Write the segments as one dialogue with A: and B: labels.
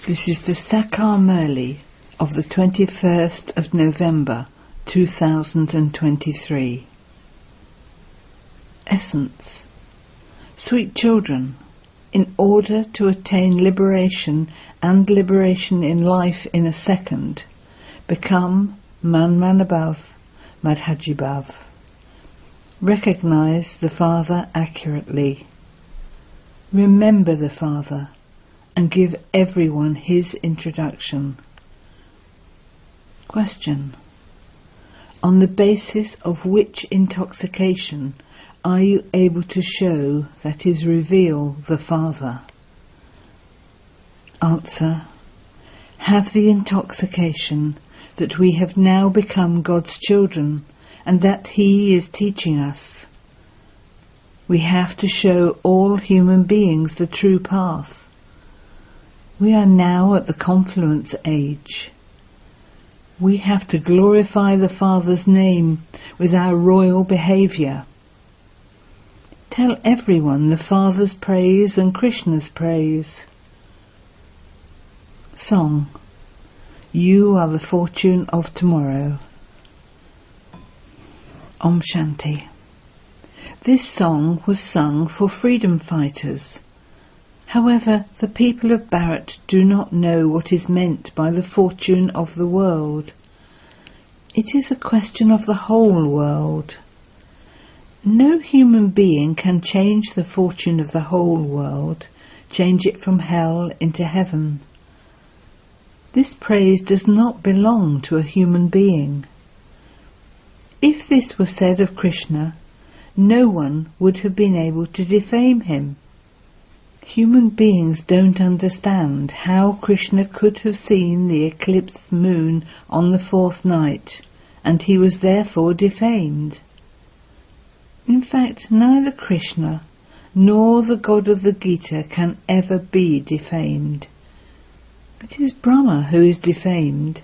A: This is the Sakar Murli of the 21st of November 2023. Essence. Sweet children, in order to attain liberation and liberation in life in a second, become Man Above, Madhajibav. Recognize the Father accurately. Remember the Father and give everyone his introduction. Question. On the basis of which intoxication are you able to show, that is, reveal the Father? Answer. Have the intoxication that we have now become God's children and that He is teaching us. We have to show all human beings the true path. We are now at the confluence age. We have to glorify the Father's name with our royal behaviour. Tell everyone the Father's praise and Krishna's praise. Song. You are the fortune of tomorrow. Om Shanti. This song was sung for freedom fighters. However, the people of Bharat do not know what is meant by the fortune of the world. It is a question of the whole world. No human being can change the fortune of the whole world, change it from hell into heaven. This praise does not belong to a human being. If this were said of Krishna, no one would have been able to defame him. Human beings don't understand how Krishna could have seen the eclipsed moon on the fourth night, and he was therefore defamed. In fact, neither Krishna nor the God of the Gita can ever be defamed. It is Brahma who is defamed.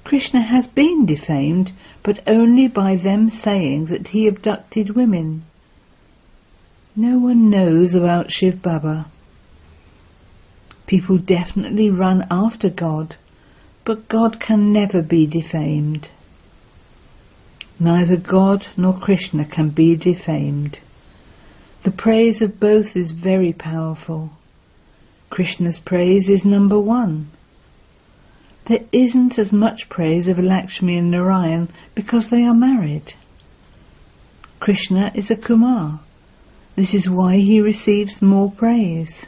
A: Krishna has been defamed, but only by them saying that he abducted women. No one knows about Shiv Baba. People definitely run after God, but God can never be defamed. Neither God nor Krishna can be defamed. The praise of both is very powerful. Krishna's praise is number one. There isn't as much praise of Lakshmi and Narayan because they are married. Krishna is a Kumar. This is why he receives more praise.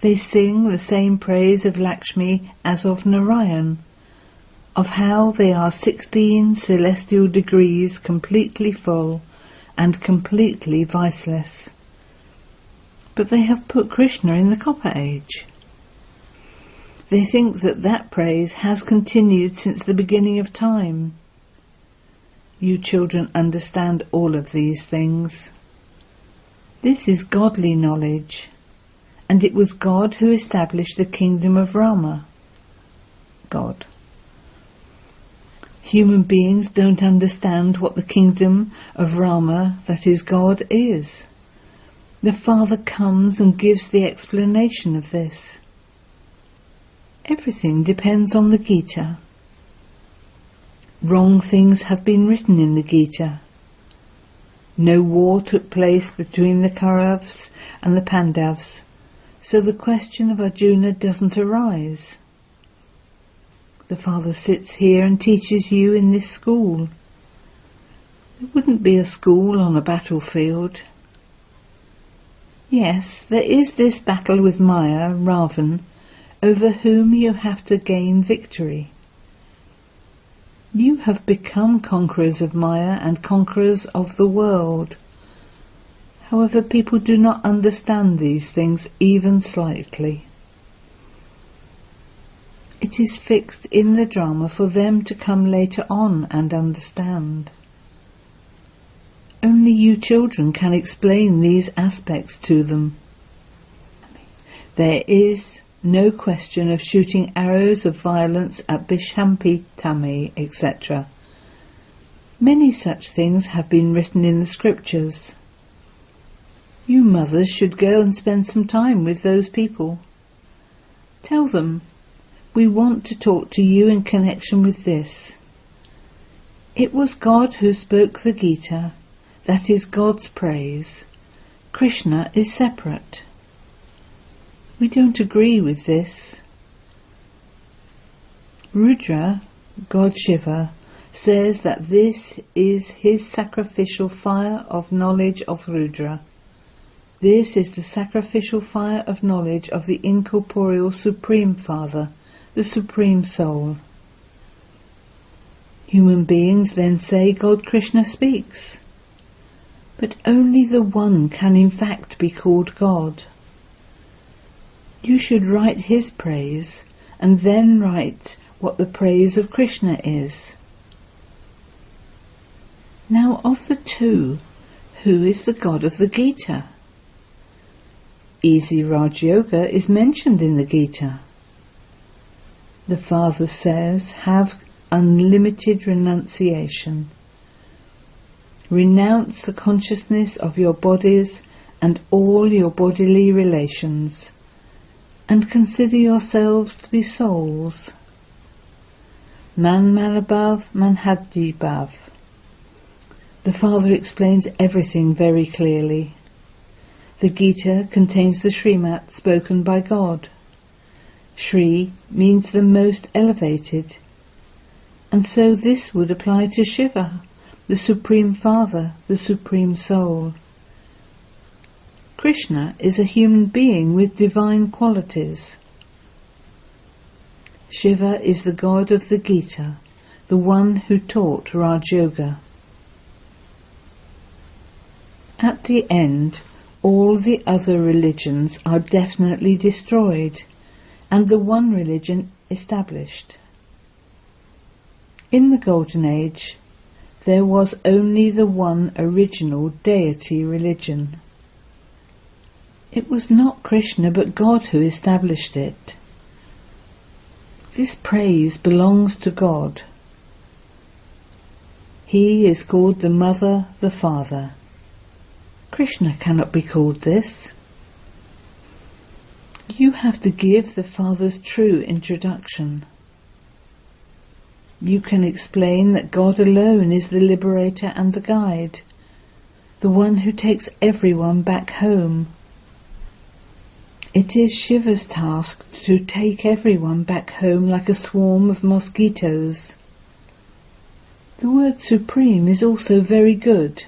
A: They sing the same praise of Lakshmi as of Narayan, of how they are 16 celestial degrees completely full and completely viceless. But they have put Krishna in the Copper Age. They think that that praise has continued since the beginning of time. You children understand all of these things. This is godly knowledge, and it was God who established the kingdom of Rama. God. Human beings don't understand what the kingdom of Rama, that is God, is. The Father comes and gives the explanation of this. Everything depends on the Gita. Wrong things have been written in the Gita. No war took place between the Kauravas and the Pandavas, so the question of Arjuna doesn't arise. The Father sits here and teaches you in this school. There wouldn't be a school on a battlefield. Yes, there is this battle with Maya, Ravan, over whom you have to gain victory. You have become conquerors of Maya and conquerors of the world. However, people do not understand these things even slightly. It is fixed in the drama for them to come later on and understand. Only you children can explain these aspects to them. There is no question of shooting arrows of violence at Bishampi, Tami, etc. Many such things have been written in the scriptures. You mothers should go and spend some time with those people. Tell them, we want to talk to you in connection with this. It was God who spoke the Gita, that is God's praise. Krishna is separate. We don't agree with this. Rudra, God Shiva, says that this is his sacrificial fire of knowledge of Rudra. This is the sacrificial fire of knowledge of the incorporeal Supreme Father, the Supreme Soul. Human beings then say God Krishna speaks. But only the One can in fact be called God. You should write his praise and then write what the praise of Krishna is. Now of the two, who is the God of the Gita? Easy Raj Yoga is mentioned in the Gita. The Father says, have unlimited renunciation. Renounce the consciousness of your bodies and all your bodily relations, and consider yourselves to be souls. Man Manabhav, Manhadjibhav. The Father explains everything very clearly. The Gita contains the Srimat spoken by God. Shri means the most elevated, and so this would apply to Shiva, the Supreme Father, the Supreme Soul. Krishna is a human being with divine qualities. Shiva is the God of the Gita, the one who taught Raj Yoga. At the end, all the other religions are definitely destroyed, and the one religion established. In the Golden Age, there was only the one original deity religion. It was not Krishna but God who established it. This praise belongs to God. He is called the Mother, the Father. Krishna cannot be called this. You have to give the Father's true introduction. You can explain that God alone is the liberator and the guide, the one who takes everyone back home. It is Shiva's task to take everyone back home like a swarm of mosquitoes. The word supreme is also very good.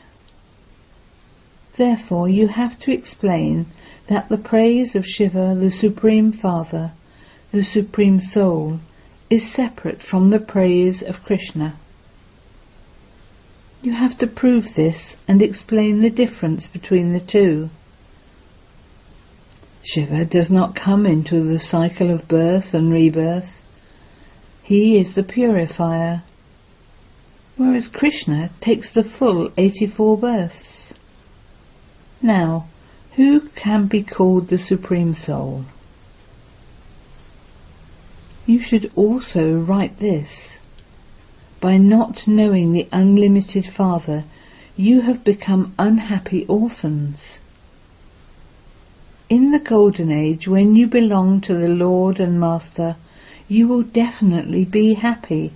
A: Therefore you have to explain that the praise of Shiva, the Supreme Father, the Supreme Soul, is separate from the praise of Krishna. You have to prove this and explain the difference between the two. Shiva does not come into the cycle of birth and rebirth. He is the purifier, whereas Krishna takes the full 84 births. Now, who can be called the Supreme Soul? You should also write this. By not knowing the unlimited Father, you have become unhappy orphans. In the Golden Age, when you belong to the Lord and Master, you will definitely be happy.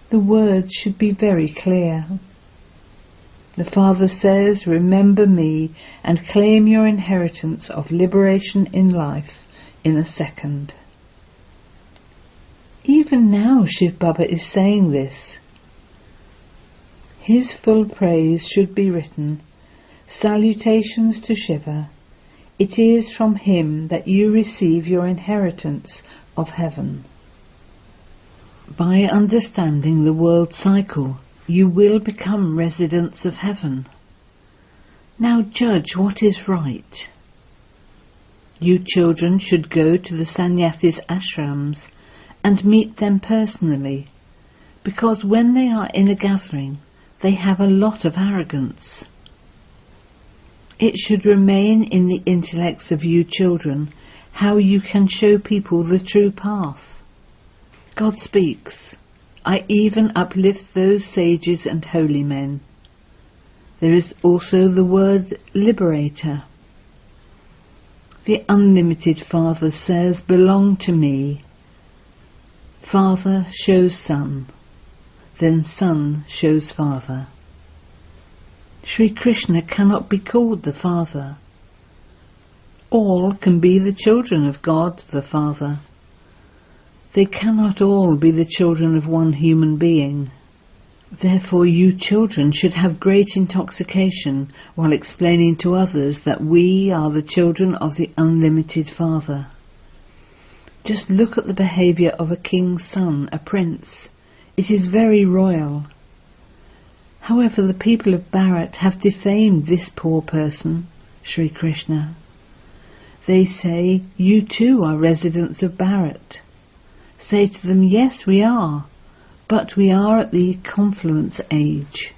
A: The words should be very clear. The Father says, remember me and claim your inheritance of liberation in life in a second. Even now Shiv Baba is saying this. His full praise should be written, Salutations to Shiva. It is from him that you receive your inheritance of heaven. By understanding the world cycle, you will become residents of heaven. Now judge what is right. You children should go to the sannyasis' ashrams and meet them personally, because when they are in a gathering, they have a lot of arrogance. It should remain in the intellects of you children how you can show people the true path. God speaks, I even uplift those sages and holy men. There is also the word liberator. The unlimited Father says, "Belong to me." Father shows Son, then Son shows Father. Sri Krishna cannot be called the Father. All can be the children of God the Father. They cannot all be the children of one human being. Therefore you children should have great intoxication while explaining to others that we are the children of the unlimited Father. Just look at the behaviour of a king's son, a prince. It is very royal. However, the people of Bharat have defamed this poor person, Sri Krishna. They say, "You too are residents of Bharat." Say to them, "Yes, we are, but we are at the confluence age.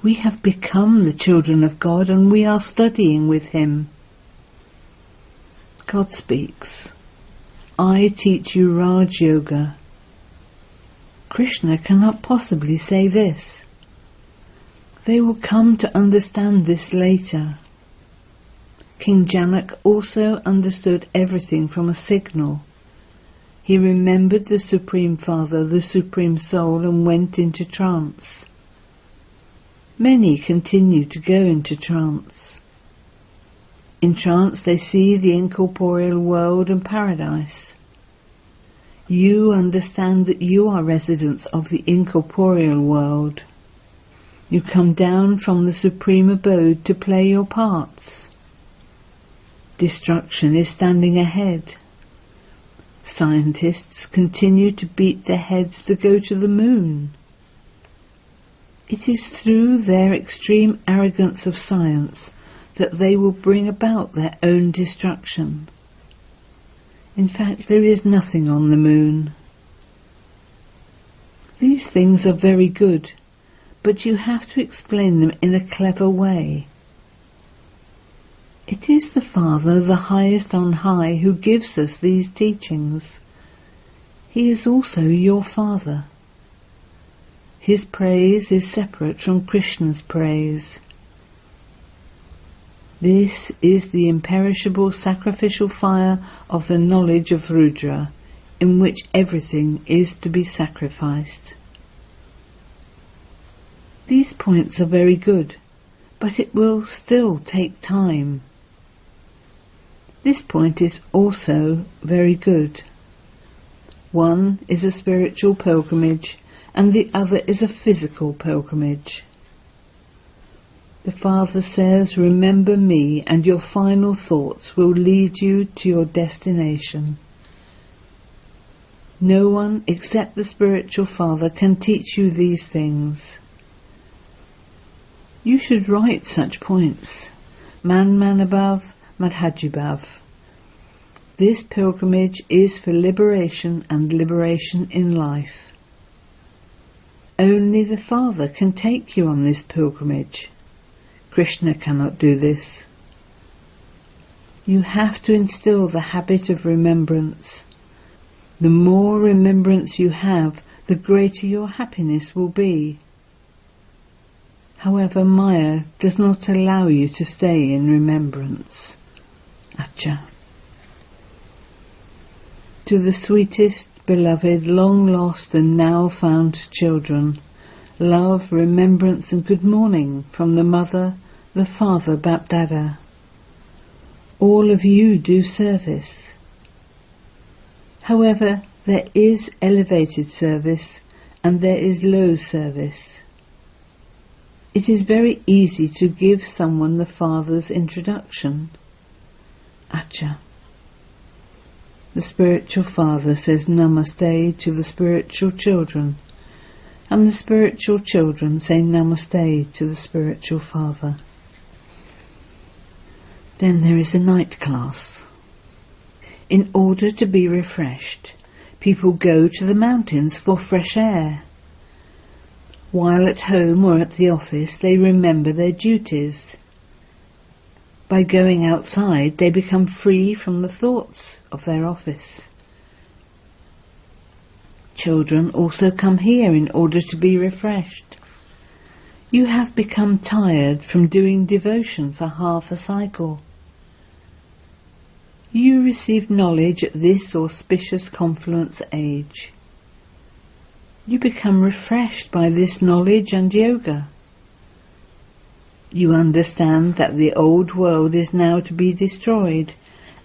A: We have become the children of God and we are studying with Him." God speaks, "I teach you Raj Yoga." Krishna cannot possibly say this. They will come to understand this later. King Janak also understood everything from a signal. He remembered the Supreme Father, the Supreme Soul, and went into trance. Many continue to go into trance. In trance they see the incorporeal world and paradise. You understand that you are residents of the incorporeal world. You come down from the supreme abode to play your parts. Destruction is standing ahead. Scientists continue to beat their heads to go to the moon. It is through their extreme arrogance of science that they will bring about their own destruction. In fact, there is nothing on the moon. These things are very good, but you have to explain them in a clever way. It is the Father, the highest on high, who gives us these teachings. He is also your Father. His praise is separate from Krishna's praise. This is the imperishable sacrificial fire of the knowledge of Rudra, in which everything is to be sacrificed. These points are very good, but it will still take time. This point is also very good. One is a spiritual pilgrimage, and the other is a physical pilgrimage. The Father says, "Remember me, and your final thoughts will lead you to your destination." No one except the spiritual Father can teach you these things. You should write such points. Man above, Madhajibhav. This pilgrimage is for liberation and liberation in life. Only the Father can take you on this pilgrimage. Krishna cannot do this. You have to instill the habit of remembrance. The more remembrance you have, the greater your happiness will be. However, Maya does not allow you to stay in remembrance. Acha. To the sweetest, beloved, long lost and now found children, love, remembrance and good morning from the Mother, the Father, Bapdada. All of you do service. However, there is elevated service and there is low service. It is very easy to give someone the Father's introduction. Acha. The spiritual Father says Namaste to the spiritual children, and the spiritual children say Namaste to the spiritual Father. Then there is a night class. In order to be refreshed, people go to the mountains for fresh air. While at home or at the office, they remember their duties. By going outside, they become free from the thoughts of their office. Children also come here in order to be refreshed. You have become tired from doing devotion for half a cycle. You receive knowledge at this auspicious confluence age. You become refreshed by this knowledge and yoga. You understand that the old world is now to be destroyed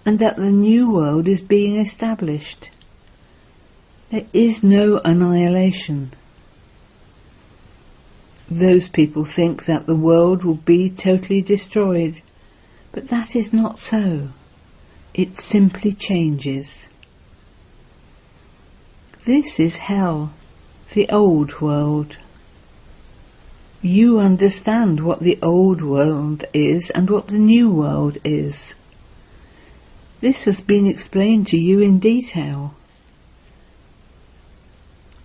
A: and that the new world is being established. There is no annihilation. Those people think that the world will be totally destroyed, but that is not so. It simply changes. This is hell, the old world. You understand what the old world is and what the new world is. This has been explained to you in detail.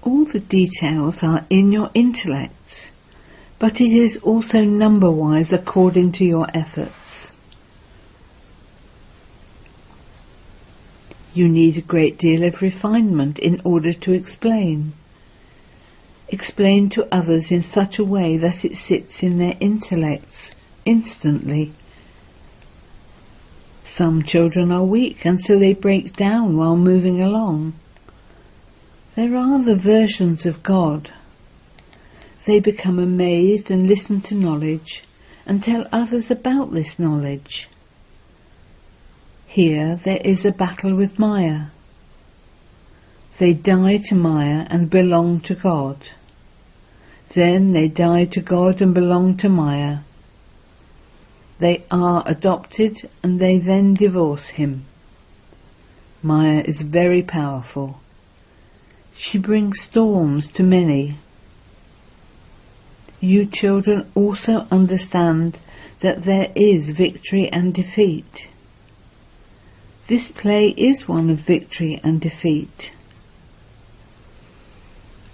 A: All the details are in your intellect, but it is also number-wise according to your efforts. You need a great deal of refinement in order to explain. Explain to others in such a way that it sits in their intellects instantly. Some children are weak and so they break down while moving along. There are the versions of God. They become amazed and listen to knowledge and tell others about this knowledge. Here there is a battle with Maya. They die to Maya and belong to God. Then they die to God and belong to Maya. They are adopted and they then divorce him. Maya is very powerful. She brings storms to many. You children also understand that there is victory and defeat. This play is one of victory and defeat.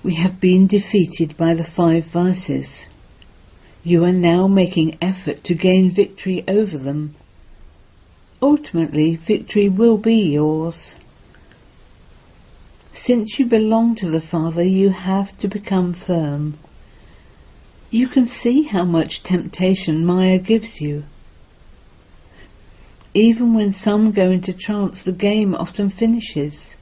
A: We have been defeated by the 5 vices. You are now making effort to gain victory over them. Ultimately, victory will be yours. Since you belong to the Father, you have to become firm. You can see how much temptation Maya gives you. Even when some go into trance, the game often finishes.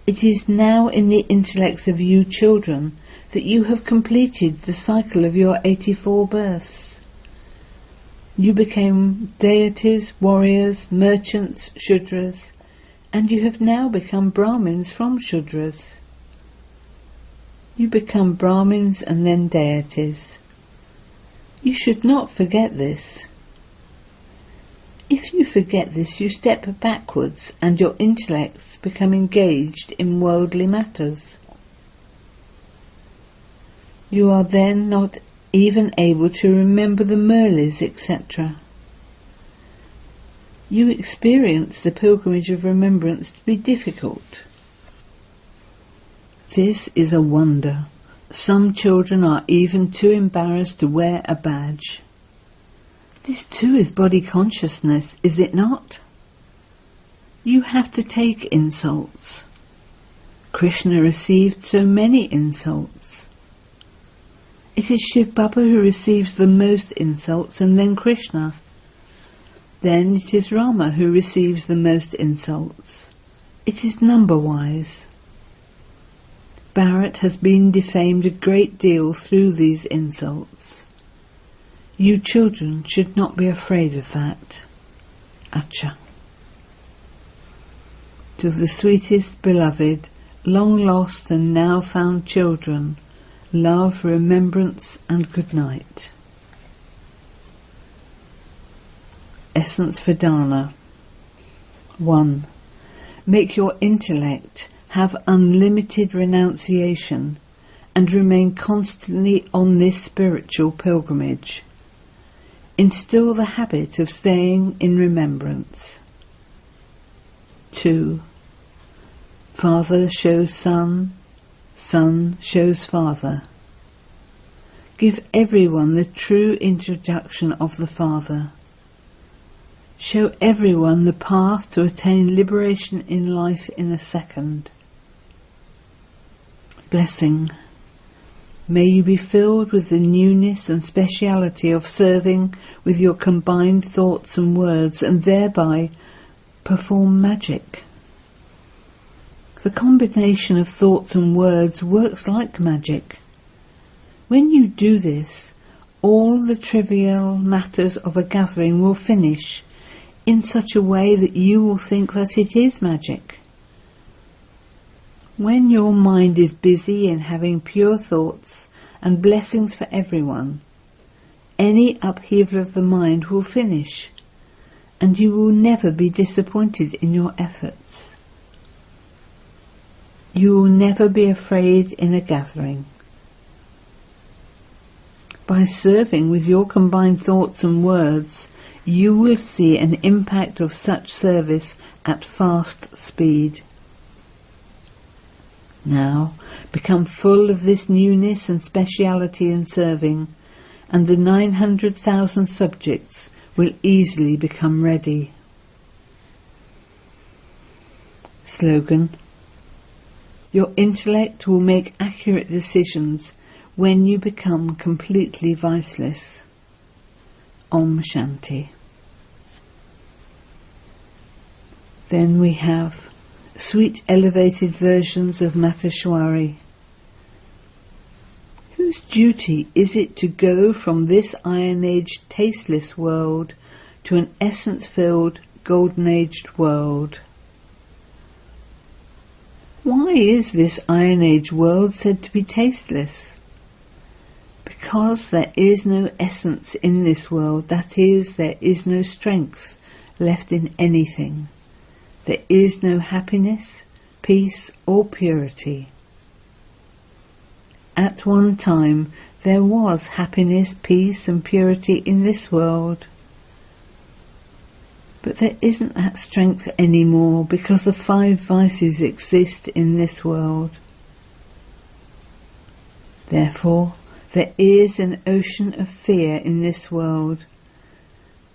A: It is now in the intellects of you children that you have completed the cycle of your 84 births. You became deities, warriors, merchants, Shudras, and you have now become Brahmins from Shudras. You become Brahmins and then deities. You should not forget this. If you forget this, you step backwards and your intellects become engaged in worldly matters. You are then not even able to remember the Murlis, etc. You experience the pilgrimage of remembrance to be difficult. This is a wonder. Some children are even too embarrassed to wear a badge. This too is body consciousness, is it not? You have to take insults. Krishna received so many insults. It is Shiv Baba who receives the most insults and then Krishna. Then it is Rama who receives the most insults. It is number-wise. Bharat has been defamed a great deal through these insults. You children should not be afraid of that. Acha. To the sweetest beloved, long lost and now found children, love, remembrance and good night. Essence for Dana. 1. Make your intellect have unlimited renunciation and remain constantly on this spiritual pilgrimage. Instill the habit of staying in remembrance. 2. Father shows Son, Son shows Father. Give everyone the true introduction of the Father. Show everyone the path to attain liberation in life in a second. Blessing. May you be filled with the newness and speciality of serving with your combined thoughts and words, and thereby perform magic. The combination of thoughts and words works like magic. When you do this, all the trivial matters of a gathering will finish in such a way that you will think that it is magic. When your mind is busy in having pure thoughts and blessings for everyone, any upheaval of the mind will finish, and you will never be disappointed in your efforts. You will never be afraid in a gathering. By serving with your combined thoughts and words, you will see an impact of such service at fast speed. Now, become full of this newness and speciality in serving, and the 900,000 subjects will easily become ready. Slogan: your intellect will make accurate decisions when you become completely viceless. Om Shanti. Then we have sweet elevated versions of Mateshwari. Whose duty is it to go from this iron-aged tasteless world to an essence-filled golden-aged world? Why is this iron-age world said to be tasteless? Because there is no essence in this world, that is, there is no strength left in anything. There is no happiness, peace or purity. At one time there was happiness, peace and purity in this world. But there isn't that strength anymore because the 5 vices exist in this world. Therefore, there is an ocean of fear in this world,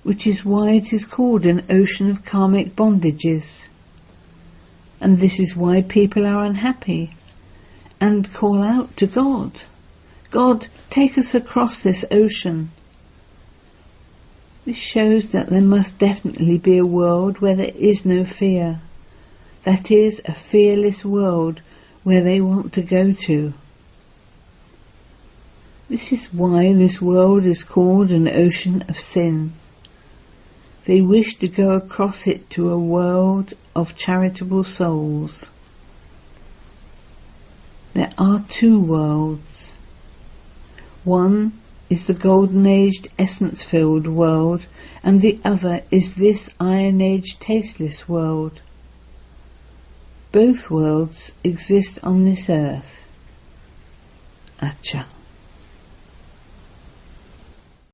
A: which is why it is called an ocean of karmic bondages. And this is why people are unhappy and call out to God. God, take us across this ocean. This shows that there must definitely be a world where there is no fear. That is, a fearless world where they want to go to. This is why this world is called an ocean of sin. They wish to go across it to a world of charitable souls. There are 2 worlds. One is the golden-aged, essence-filled world, and the other is this iron-aged, tasteless world. Both worlds exist on this earth. Acha.